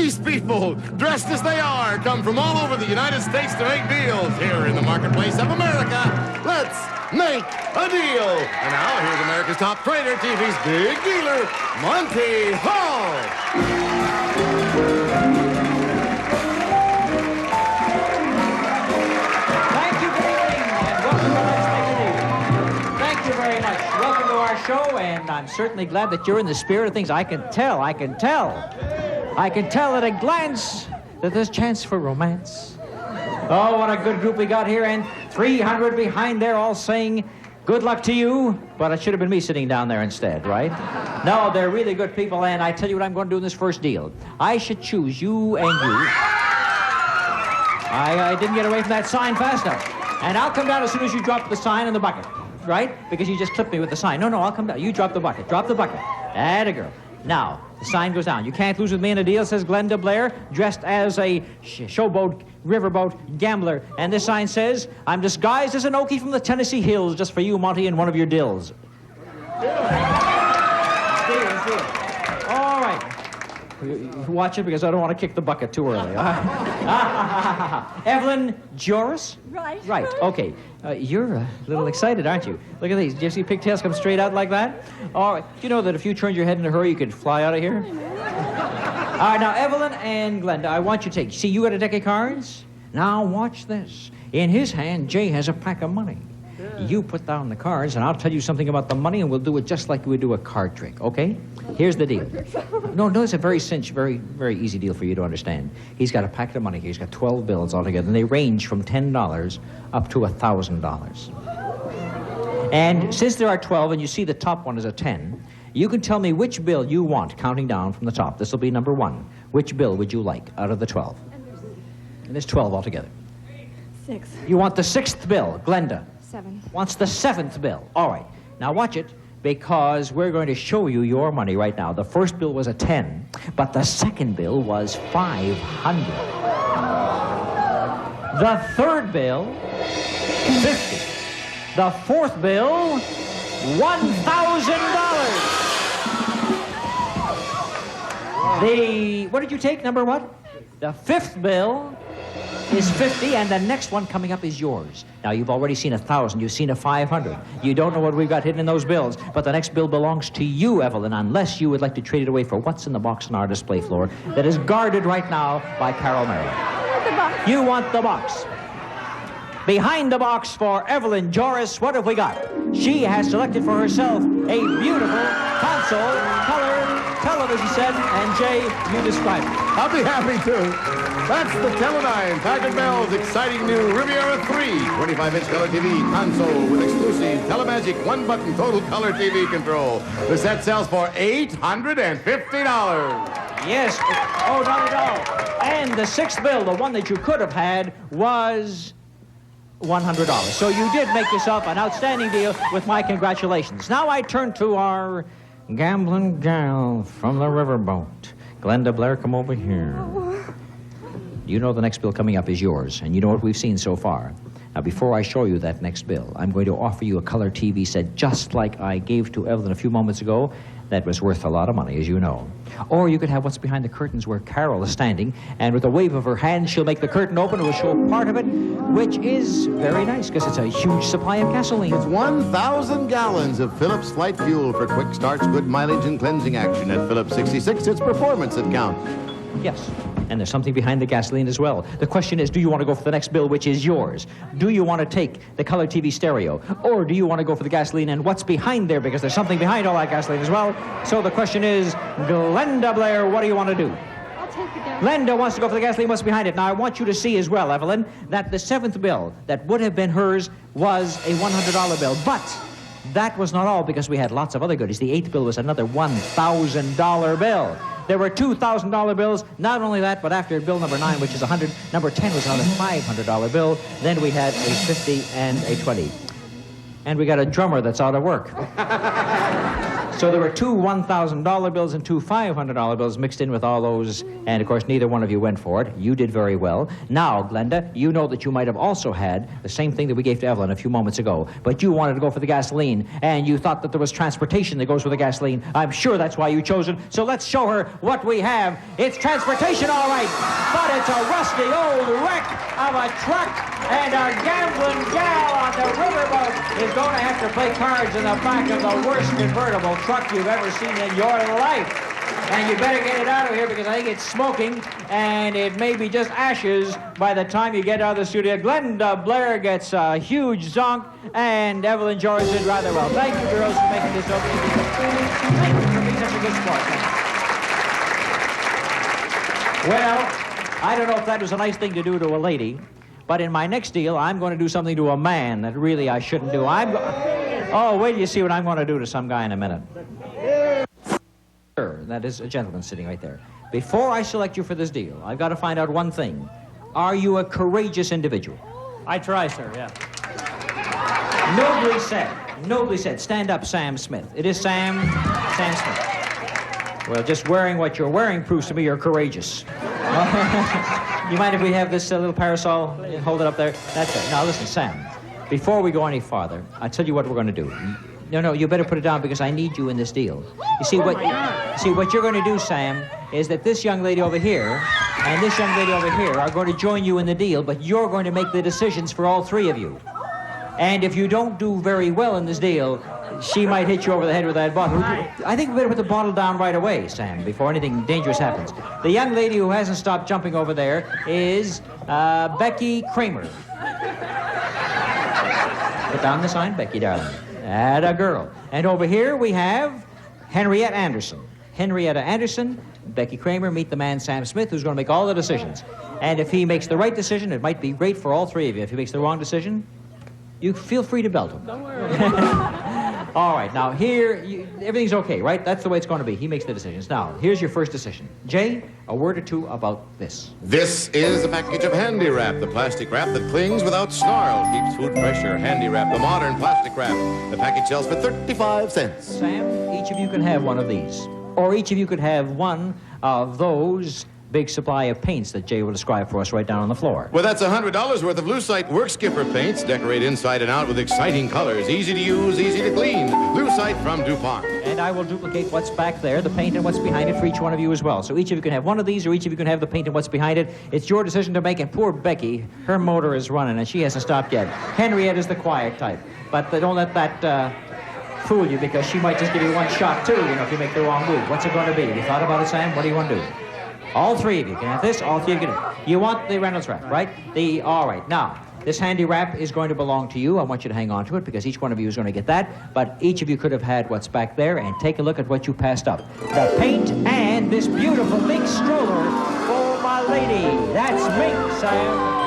These people, dressed as they are, come from all over the United States to make deals here in the marketplace of America. Let's make a deal. And now, here's America's top trader, TV's big dealer, Monty Hall. Show, and I'm certainly glad that you're in the spirit of things. I can tell at a glance that there's chance for romance. Oh, what a good group we got here, and 300 behind there all saying, good luck to you, but it should have been me sitting down there instead, right? No, they're really good people, and I tell you what I'm going to do in this first deal. I should choose you and you. I didn't get away from that sign fast enough. And I'll come down as soon as you drop the sign in the bucket. Right? Because you just clipped me with the sign. No, I'll come down. You drop the bucket. Drop the bucket. Atta girl. Now, the sign goes down. You can't lose with me in a deal, says Glenda Blair, dressed as a showboat, riverboat gambler. And this sign says, I'm disguised as an Okie from the Tennessee hills, just for you, Monty, and one of your dills. Deal. All right. Watch it, because I don't want to kick the bucket too early. Evelyn Joris? Right, okay. You're a little excited, aren't you? Look at these. Did you see pigtails come straight out like that? All right. Do you know that if you turned your head in a hurry, you could fly out of here? All right, now, Evelyn and Glenda, I want you to take... See, you got a deck of cards? Now, watch this. In his hand, Jay has a pack of money. You put down the cards, and I'll tell you something about the money, and we'll do it just like we do a card trick, okay? Here's the deal. No, it's a very very easy deal for you to understand. He's got a packet of money here. He's got 12 bills altogether, and they range from $10 up to $1,000. And since there are 12, and you see the top one is a 10, you can tell me which bill you want, counting down from the top. This will be number 1. Which bill would you like out of the 12? And there's 12 altogether. 6. You want the 6th bill, Glenda. 7. Wants the 7th bill. All right. Now watch it, because we're going to show you your money right now. The first bill was a 10, but the second bill was 500. The third bill, 50. The fourth bill, $1,000. What did you take, number what? The fifth bill is 50, and the next one coming up is yours. Now, you've already seen 1,000. You've seen a 500. You don't know what we've got hidden in those bills, but the next bill belongs to you, Evelyn, unless you would like to trade it away for what's in the box on our display floor that is guarded right now by Carol Mary. I want the box. You want the box. Behind the box for Evelyn Joris, what have we got? She has selected for herself a beautiful console color television set, and Jay, you describe it. I'll be happy to. That's the Teledyne Packard Bell's exciting new Riviera 3 25-inch color TV console with exclusive Telemagic one-button total color TV control. The set sells for $850. Yes. Oh, not at all. And the 6th bill, the one that you could have had, was $100. So you did make yourself an outstanding deal with my congratulations. Now I turn to our gambling gal from the riverboat. Glenda Blair, come over here. You know the next bill coming up is yours, and you know what we've seen so far. Now, before I show you that next bill, I'm going to offer you a color TV set just like I gave to Evelyn a few moments ago. That was worth a lot of money, as you know. Or you could have what's behind the curtains where Carol is standing, and with a wave of her hand, she'll make the curtain open and will show part of it, which is very nice, because it's a huge supply of gasoline. It's 1,000 gallons of Phillips Flight Fuel for quick starts, good mileage, and cleansing action. At Phillips 66, it's performance that counts. Yes. And there's something behind the gasoline as well. The question is, do you want to go for the next bill, which is yours? Do you want to take the color TV stereo? Or do you want to go for the gasoline and what's behind there? Because there's something behind all that gasoline as well. So the question is, Glenda Blair, what do you want to do? I'll take the gasoline. Glenda wants to go for the gasoline. What's behind it? Now, I want you to see as well, Evelyn, that the 7th bill that would have been hers was a $100 bill. But that was not all, because we had lots of other goodies. The 8th bill was another $1,000 bill. There were $2,000 bills. Not only that, but after bill number 9, which is 100, number 10 was another $500 bill. Then we had a 50 and a 20. And we got a drummer that's out of work. So there were two $1,000 bills and two $500 bills mixed in with all those, and of course neither one of you went for it. You did very well. Now, Glenda, you know that you might have also had the same thing that we gave to Evelyn a few moments ago, but you wanted to go for the gasoline, and you thought that there was transportation that goes with the gasoline. I'm sure that's why you chose it. So let's show her what we have. It's transportation, all right, but it's a rusty old wreck of a truck, and our gambling gal on the riverboat is going to have to play cards in the back of the worst convertible truck you've ever seen in your life. And you better get it out of here because I think it's smoking and it may be just ashes by the time you get out of the studio. Glenda Blair gets a huge zonk and Evelyn George did rather well. Thank you, girls, for making this opening. Thank you for being such a good sport. Well, I don't know if that was a nice thing to do to a lady, but in my next deal, I'm going to do something to a man that really I shouldn't do. Oh, wait till you see what I'm going to do to some guy in a minute. That is a gentleman sitting right there. Before I select you for this deal, I've got to find out one thing. Are you a courageous individual? I try, sir, yeah. Nobly said. Nobly said. Stand up, Sam Smith. It is Sam Smith. Well, just wearing what you're wearing proves to me you're courageous. You mind if we have this little parasol? Hold it up there. That's it. Now, listen, Sam. Before we go any farther, I'll tell you what we're going to do. No, you better put it down because I need you in this deal. You see, what you're going to do, Sam, is that this young lady over here and this young lady over here are going to join you in the deal, but you're going to make the decisions for all three of you. And if you don't do very well in this deal, she might hit you over the head with that bottle. I think we better put the bottle down right away, Sam, before anything dangerous happens. The young lady who hasn't stopped jumping over there is Becky Kramer. Put down the sign, Becky, darling. Atta girl. And over here we have Henrietta Anderson. Henrietta Anderson, Becky Kramer, meet the man Sam Smith, who's going to make all the decisions. And if he makes the right decision, it might be great for all three of you. If he makes the wrong decision, you feel free to belt him. Don't worry. All right, now here, everything's okay, right? That's the way it's going to be. He makes the decisions. Now, here's your first decision. Jay, a word or two about this. This is a package of Handy Wrap, the plastic wrap that clings without snarl, keeps food fresher. Handy Wrap, the modern plastic wrap. The package sells for 35 cents. Sam, each of you can have one of these. Or each of you could have one of those big supply of paints that Jay will describe for us right down on the floor. Well, that's $100 worth of Lucite Work Skipper paints. Decorate inside and out with exciting colors. Easy to use, easy to clean. Lucite from DuPont. And I will duplicate what's back there, the paint and what's behind it for each one of you as well. So each of you can have one of these, or each of you can have the paint and what's behind it. It's your decision to make, and poor Becky, her motor is running, and she hasn't stopped yet. Henrietta's the quiet type. But don't let that fool you, because she might just give you one shot, too, if you make the wrong move. What's it going to be? Have you thought about it, Sam? What do you want to do? All three of you can have this, all three of you can have it. You want the Reynolds wrap, right? All right. Now, this handy wrap is going to belong to you. I want you to hang on to it because each one of you is going to get that. But each of you could have had what's back there, and take a look at what you passed up. The paint and this beautiful mink stroller for my lady. That's mink, Sam.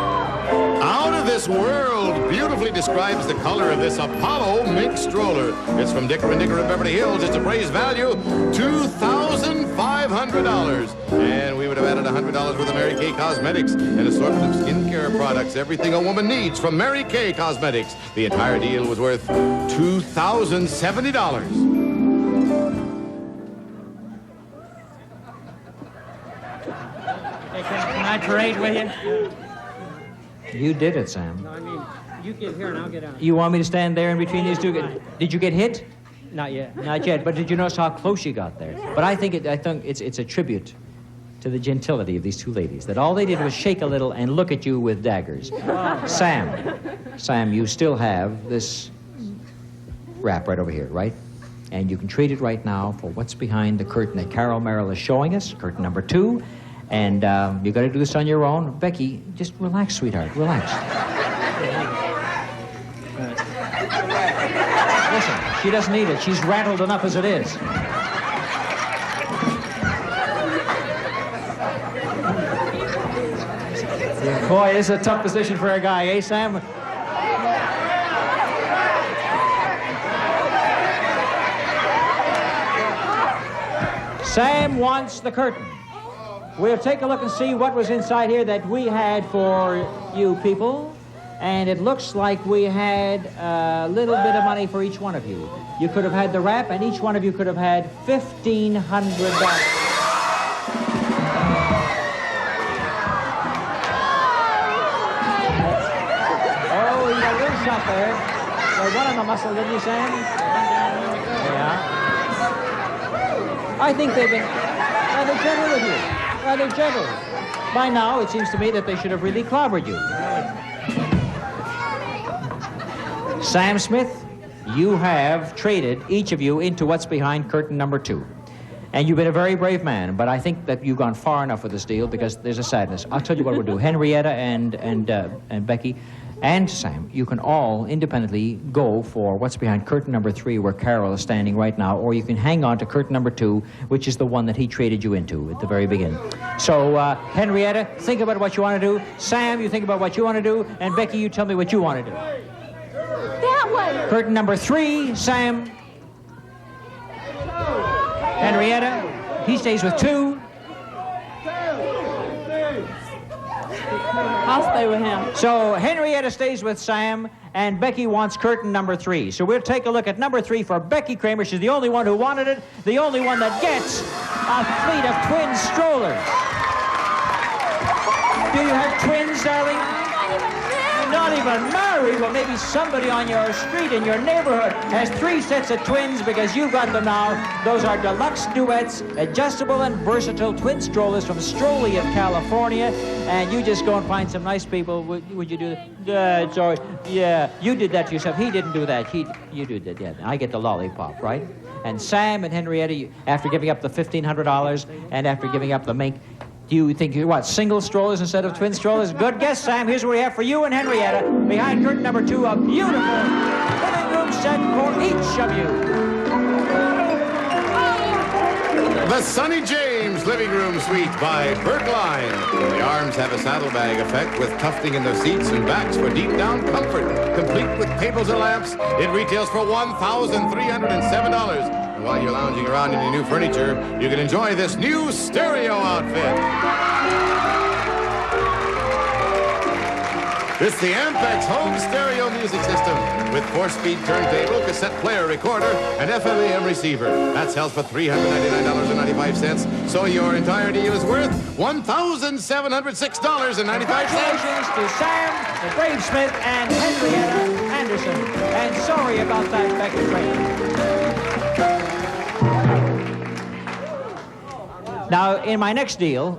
Out of this world beautifully describes the color of this Apollo mink stroller. It's from Dicker & Dicker in Beverly Hills. Its appraised value, $2,500. And we would have added $100 worth of Mary Kay Cosmetics, an assortment of skincare products, everything a woman needs from Mary Kay Cosmetics. The entire deal was worth $2,070. Hey, can I trade with you? You did it, Sam. No, I mean, you get here and I'll get out. You want me to stand there in between these two? Did you get hit? Not yet. Not yet, but did you notice how close you got there? But I think it's a tribute to the gentility of these two ladies, that all they did was shake a little and look at you with daggers. Wow. Sam, you still have this wrap right over here, right? And you can trade it right now for what's behind the curtain that Carol Merrill is showing us, curtain number 2. And you got to do this on your own. Becky, just relax, sweetheart, relax. Listen, she doesn't need it. She's rattled enough as it is. Yeah, boy, this is a tough position for a guy, eh, Sam? Sam wants the curtain. We'll take a look and see what was inside here that we had for you people. And it looks like we had a little bit of money for each one of you. You could have had the wrap, and each one of you could have had $1,500. Oh, you got a little shot there. Well, one on the muscle, didn't you, Sam? Yeah. I think they've been rather gentle with you. Rather gentle. By now, it seems to me that they should have really clobbered you. Sam Smith, you have traded, each of you, into what's behind curtain number 2. And you've been a very brave man, but I think that you've gone far enough with this deal because there's a sadness. I'll tell you what we'll do. Henrietta and Becky and Sam, you can all independently go for what's behind curtain number 3 where Carol is standing right now, or you can hang on to curtain number 2, which is the one that he traded you into at the very beginning. So, Henrietta, think about what you want to do. Sam, you think about what you want to do. And Becky, you tell me what you want to do. That one. Curtain number 3, Sam. Henrietta, he stays with 2. I'll stay with him. So Henrietta stays with Sam, and Becky wants curtain number 3. So we'll take a look at number 3 for Becky Kramer. She's the only one who wanted it, the only one that gets a fleet of twin strollers. Do you have twins, darling? Not even married. Well, maybe somebody on your street in your neighborhood has 3 sets of twins because you've got them now. Those are deluxe duets, adjustable and versatile twin strollers from Stroley of California. And you just go and find some nice people. Would you do that? Sorry. Yeah, you did that to yourself. He didn't do that. You did that. Yeah, I get the lollipop, right? And Sam and Henrietta, after giving up the $1,500 and after giving up the mink, do you think you're what, single strollers instead of twin strollers? Good guess, Sam. Here's what we have for you and Henrietta. Behind curtain number 2, a beautiful living room set for each of you. The Sonny James Living Room Suite by Burt Line. The arms have a saddlebag effect with tufting in the seats and backs for deep down comfort. Complete with tables and lamps, it retails for $1,307. And while you're lounging around in your new furniture, you can enjoy this new stereo outfit. It's the Ampex Home Stereo Music System with 4-speed turntable, cassette player recorder, and FM/AM receiver. That sells for $399.95, so your entire deal is worth $1,706.95. Congratulations to Sam, the Brave Smith, and Henrietta Anderson. And sorry about that, Becky Kramer. Now, in my next deal,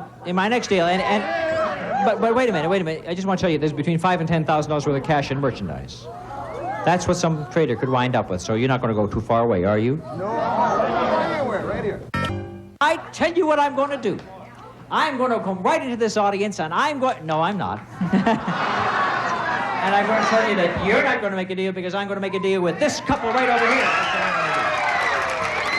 but wait a minute. I just want to tell you, there's between $5,000 and $10,000 worth of cash and merchandise. That's what some trader could wind up with, so you're not going to go too far away, are you? No, right here. I tell you what I'm going to do. I'm going to come right into this audience, and no, I'm not. And I'm going to tell you that you're not going to make a deal because I'm going to make a deal with this couple right over here. That's what I'm going to do.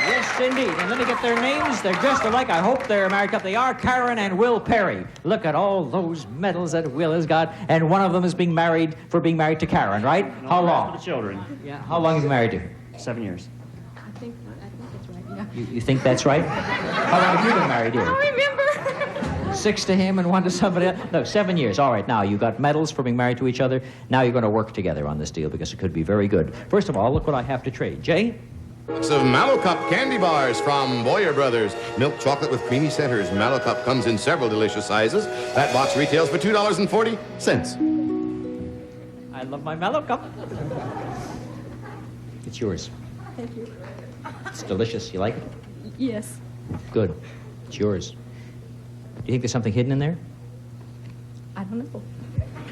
Yes, indeed. And let me get their names. They're dressed alike. I hope they're a married couple. They are Karen and Will Perry. Look at all those medals that Will has got. And one of them is being married to Karen, right? How long? For the children. Yeah. How long have you married her? 7 years. I think that's right, yeah. You think that's right? How long have you been married here? I don't remember. 6 to him and 1 to somebody else? No, 7 years. All right, now you got medals for being married to each other. Now you're going to work together on this deal because it could be very good. First of all, look what I have to trade. Jay? Box of Mallow Cup candy bars from Boyer Brothers. Milk chocolate with creamy centers. Mallow Cup comes in several delicious sizes. That box retails for $2.40. I love my Mallow Cup. It's yours. Thank you. It's delicious. You like it? Yes. Good. It's yours. Do you think there's something hidden in there? I don't know.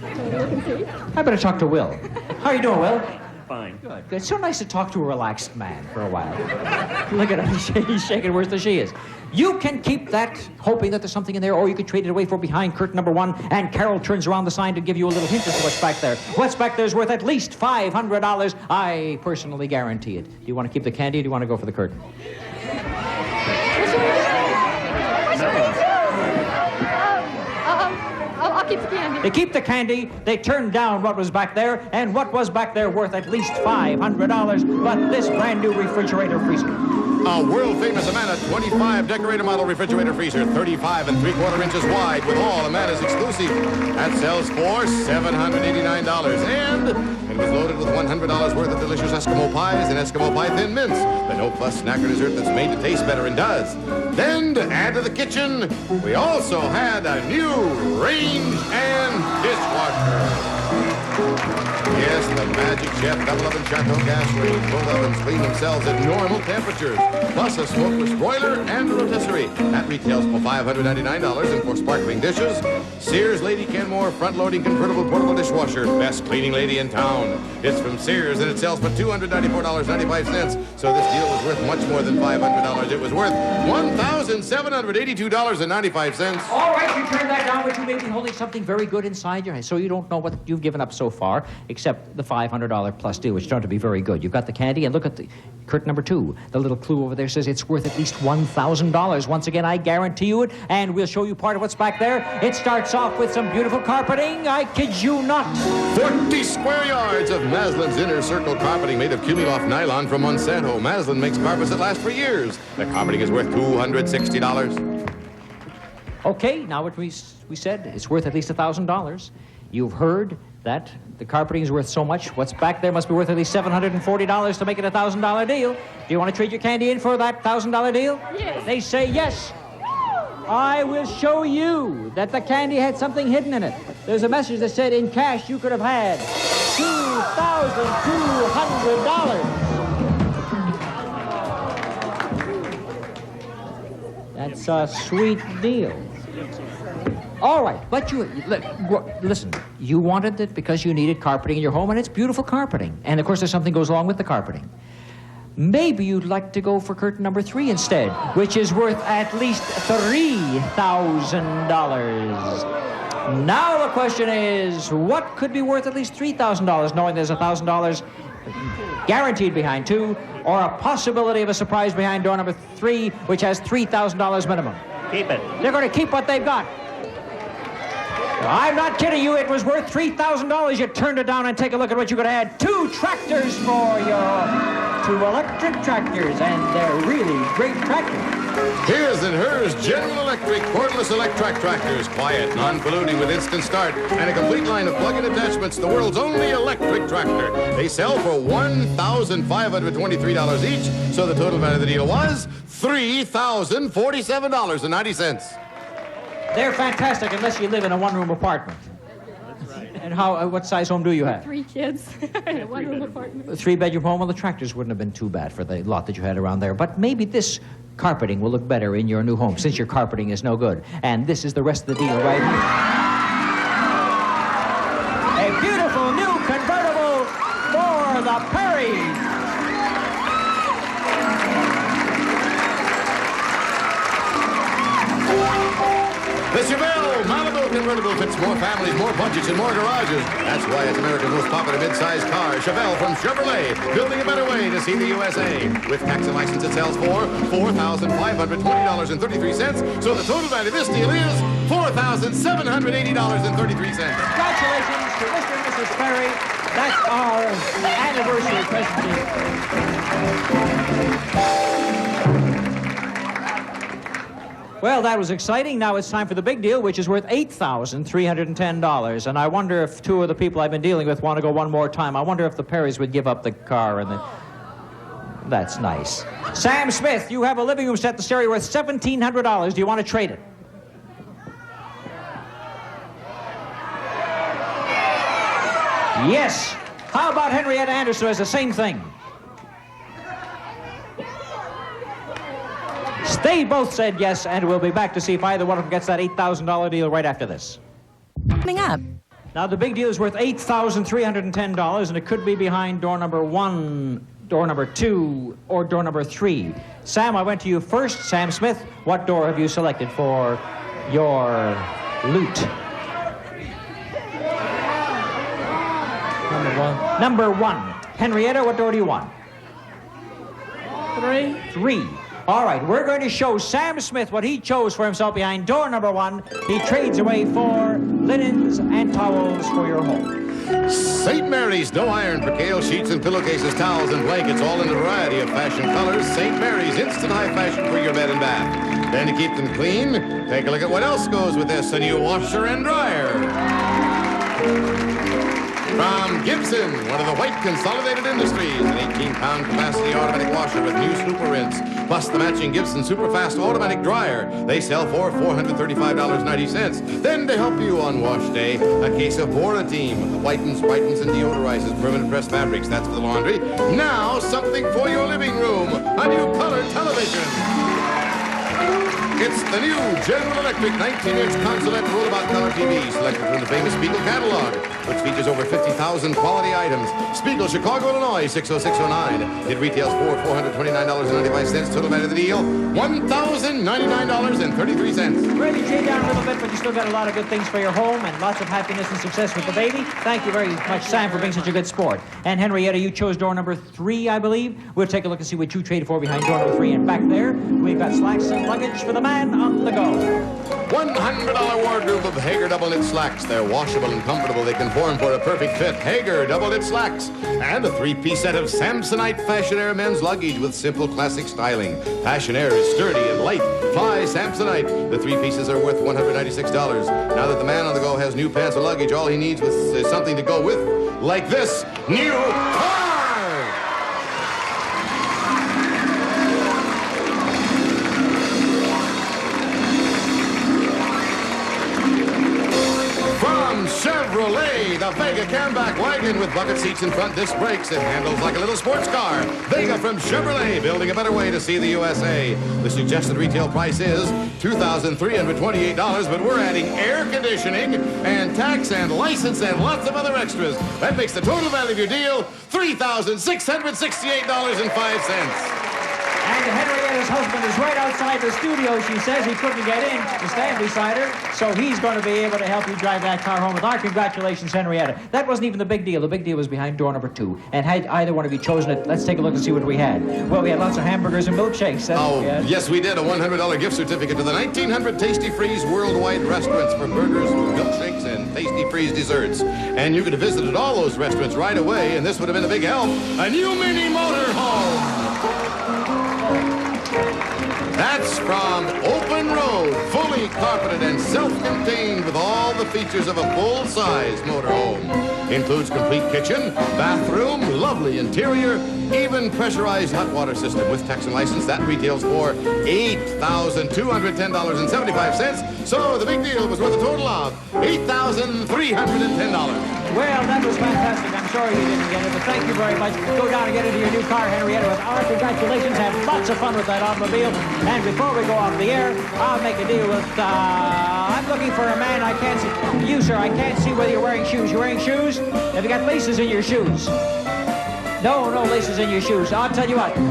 Shall we look and see? I better talk to Will. How are you doing, Will? Fine. Good. It's so nice to talk to a relaxed man for a while. Look at him. He's shaking worse than she is. You can keep that, hoping that there's something in there, or you can trade it away for behind curtain number 1, and Carol turns around the sign to give you a little hint as to what's back there. What's back there is worth at least $500. I personally guarantee it. Do you want to keep the candy, or do you want to go for the curtain? I'll keep the candy. They keep the candy, they turn down what was back there, and what was back there worth at least $500, but this brand new refrigerator freezer. A world-famous Amana 25 decorator model refrigerator freezer, 35 3/4 inches wide, with all Amana's exclusive. That sells for $789. And it was loaded with $100 worth of delicious Eskimo pies and Eskimo pie thin mints. The no-plus snacker dessert that's made to taste better and does. Then, to add to the kitchen, we also had a new range and dishwasher. Yes, the Magic Chef double oven charcoal gas range. Both ovens clean themselves at normal temperatures. Plus a smokeless broiler and a rotisserie. That retails for $599. And for sparkling dishes, Sears Lady Kenmore front-loading convertible portable dishwasher. Best cleaning lady in town. It's from Sears and it sells for $294.95. So this deal was worth much more than $500. It was worth $1,782.95. All right, you turn that down, but you may be holding something very good inside your hand, so you don't know what you've given up so far, except the $500 plus deal, which turned out to be very good. You've got the candy, and look at the curtain number 2. The little clue over there says it's worth at least $1,000. Once again, I guarantee you it, and we'll show you part of what's back there. It starts off with some beautiful carpeting. I kid you not. 40 square yards of Maslin's Inner Circle carpeting made of Cumuloff nylon from Monsanto. Maslin makes carpets that last for years. The carpeting is worth $260. Okay, now what we said, it's worth at least $1,000. You've heard that the carpeting is worth so much. What's back there must be worth at least $740 to make it a $1,000 deal. Do you want to trade your candy in for that $1,000 deal? Yes. They say yes. I will show you that the candy had something hidden in it. There's a message that said in cash you could have had $2,200. That's a sweet deal. All right, but listen, you wanted it because you needed carpeting in your home, and it's beautiful carpeting. And, of course, there's something goes along with the carpeting. Maybe you'd like to go for curtain number 3 instead, which is worth at least $3,000. Now the question is, what could be worth at least $3,000, knowing there's $1,000 guaranteed behind 2, or a possibility of a surprise behind door number 3, which has $3,000 minimum? Keep it. They're going to keep what they've got. I'm not kidding you. It was worth $3,000. You turned it down, and take a look at what you could have had. 2 tractors for your 2 electric tractors, and they're really great tractors. His and hers General Electric cordless electric tractors. Quiet, non-polluting with instant start, and a complete line of plug-in attachments. The world's only electric tractor. They sell for $1,523 each, so the total value of the deal was $3,047.90. They're fantastic unless you live in a one-room apartment. And what size home do you have? 3 kids in a one-room apartment. A 3-bedroom home? Well, the tractors wouldn't have been too bad for the lot that you had around there. But maybe this carpeting will look better in your new home, since your carpeting is no good. And this is the rest of the deal right here. A beautiful new convertible for the Perrys. The Chevelle Malibu convertible fits more families, more budgets, and more garages. That's why it's America's most popular mid-sized car. Chevelle from Chevrolet, building a better way to see the USA. With tax and license, it sells for $4,520.33. So the total value of this deal is $4,780.33. Congratulations to Mr. and Mrs. Perry. That's our anniversary present. Well, that was exciting. Now it's time for the big deal, which is worth $8,310. And I wonder if 2 of the people I've been dealing with want to go one more time. I wonder if the Perrys would give up the car and the... That's nice. Sam Smith, you have a living room set, the stereo worth $1,700. Do you want to trade it? Yes. How about Henrietta Anderson, who has the same thing? They both said yes, and we'll be back to see if either one of them gets that $8,000 deal right after this. Coming up. Now, the big deal is worth $8,310, and it could be behind door number 1, door number 2, or door number 3. Sam, I went to you first. Sam Smith, what door have you selected for your loot? Number 1. Henrietta, what door do you want? 3. 3. All right, we're going to show Sam Smith what he chose for himself behind door number 1. He trades away for linens and towels for your home. St. Mary's No Iron Percale sheets and pillowcases, towels and blankets, all in a variety of fashion colors. St. Mary's instant high fashion for your bed and bath. Then to keep them clean, take a look at what else goes with this: a new washer and dryer. From Gibson, one of the white consolidated industries, an 18-pound capacity automatic washer with new super rinse, plus the matching Gibson Superfast automatic dryer. They sell for $435.90. Then to help you on wash day, a case of Borateam, whitens, brightens, and deodorizes permanent press fabrics. That's for the laundry. Now something for your living room: a new color television. It's the new General Electric 19-inch consolette roll-about color TV, selected from the famous Spiegel catalog, which features over 50,000 quality items. Spiegel, Chicago, Illinois, 60609. It retails for $429.95. Total value of the deal, $1,099.33. Really trade down a little bit, but you still got a lot of good things for your home and lots of happiness and success with the baby. Thank you very much, Sam, for being such a good sport. And Henrietta, you chose door number 3, I believe. We'll take a look and see what you traded for behind door number 3. And back there, we've got slacks and luggage for the man on the go. $100 wardrobe of Hager double knit slacks. They're washable and comfortable. They conform for a perfect fit. Hager double knit slacks. And a 3-piece set of Samsonite Fashion Air men's luggage with simple classic styling. Fashion Air is sturdy and light. Fly Samsonite. The 3 pieces are worth $196. Now that the man on the go has new pants and luggage, all he needs is something to go with, like this new car. Chevrolet, the Vega Camback wagon with bucket seats in front, disc brakes, and handles like a little sports car. Vega from Chevrolet, building a better way to see the USA. The suggested retail price is $2,328, but we're adding air conditioning and tax and license and lots of other extras. That makes the total value of your deal $3,668.05. And Henrietta's husband is right outside the studio. She says he couldn't get in to stand beside her, so he's going to be able to help you drive that car home with our congratulations, Henrietta. That wasn't even the big deal. The big deal was behind door number 2. And had either one of you chosen it, let's take a look and see what we had. Well, we had lots of hamburgers and milkshakes. Yes, we did. A $100 gift certificate to the 1900 Tasty Freeze worldwide restaurants for burgers, milkshakes, and Tasty Freeze desserts. And you could have visited all those restaurants right away, and this would have been a big help. A new mini motorhome. That's from Open Road, fully carpeted and self-contained with all the features of a full-size motorhome. Includes complete kitchen, bathroom, lovely interior, even pressurized hot water system with tax and license. That retails for $8,210.75. So the big deal was worth a total of $8,310. Well, that was fantastic. I'm sorry you didn't get it, but thank you very much. Go down and get into your new car, Henrietta, with our congratulations. Have lots of fun with that automobile. And before we go off the air, I'll make a deal with, I'm looking for a man I can't see. You, sir, I can't see whether you're wearing shoes. You wearing shoes? Have you got laces in your shoes? No laces in your shoes. I'll tell you what. I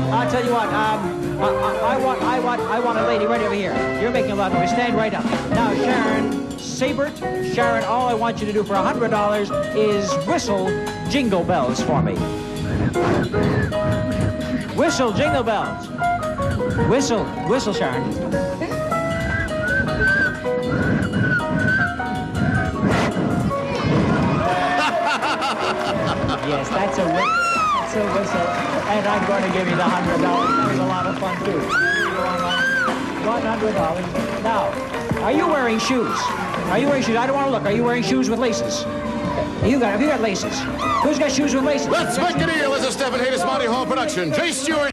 want a lady right over here. You're making a lot of noise. Stand right up. Now, Sharon Sabert, Sharon, all I want you to do for $100 is whistle Jingle Bells for me. Whistle Jingle Bells. Whistle, Sharon. Yes, that's a whistle. And I'm going to give you the $100. That was a lot of fun, too. $100. Now, are you wearing shoes? I don't want to look. Are you wearing shoes with laces? Have you got laces? Who's got shoes with laces? Let's make a deal as a Stephen Hayes Monty Hall production. Jay Stewart.